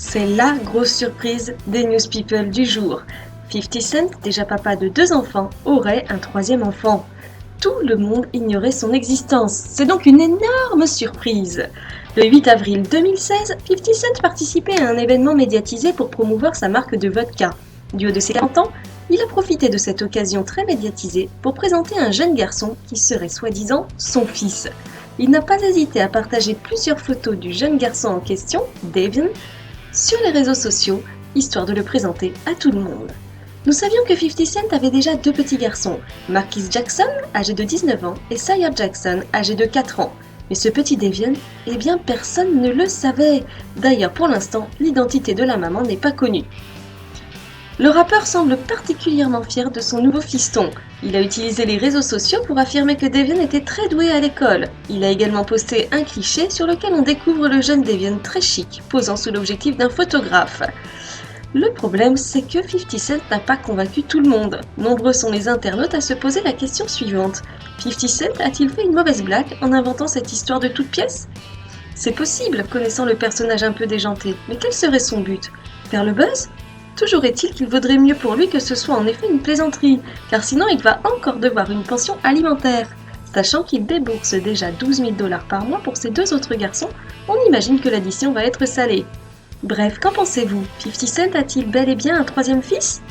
C'est la grosse surprise des news people du jour. 50 Cent, déjà papa de 2 enfants, aurait un troisième enfant. Tout le monde ignorait son existence. C'est donc une énorme surprise. Le 8 avril 2016, 50 Cent participait à un événement médiatisé pour promouvoir sa marque de vodka. Du haut de ses 40 ans, il a profité de cette occasion très médiatisée pour présenter un jeune garçon qui serait soi-disant son fils. Il n'a pas hésité à partager plusieurs photos du jeune garçon en question, Davion, sur les réseaux sociaux, histoire de le présenter à tout le monde. Nous savions que 50 Cent avait déjà 2 petits garçons, Marquis Jackson, âgé de 19 ans, et Sire Jackson, âgé de 4 ans. Mais ce petit Davion, eh bien personne ne le savait. D'ailleurs, pour l'instant, l'identité de la maman n'est pas connue. Le rappeur semble particulièrement fier de son nouveau fiston. Il a utilisé les réseaux sociaux pour affirmer que Davion était très doué à l'école. Il a également posté un cliché sur lequel on découvre le jeune Davion très chic, posant sous l'objectif d'un photographe. Le problème, c'est que 50 Cent n'a pas convaincu tout le monde. Nombreux sont les internautes à se poser la question suivante. 50 Cent a-t-il fait une mauvaise blague en inventant cette histoire de toute pièce ? C'est possible, connaissant le personnage un peu déjanté, mais quel serait son but ? Faire le buzz ? Toujours est-il qu'il vaudrait mieux pour lui que ce soit en effet une plaisanterie, car sinon il va encore devoir une pension alimentaire. Sachant qu'il débourse déjà 12 000 $ par mois pour ses 2 autres garçons, on imagine que l'addition va être salée. Bref, qu'en pensez-vous ? 50 Cent a-t-il bel et bien un troisième fils ?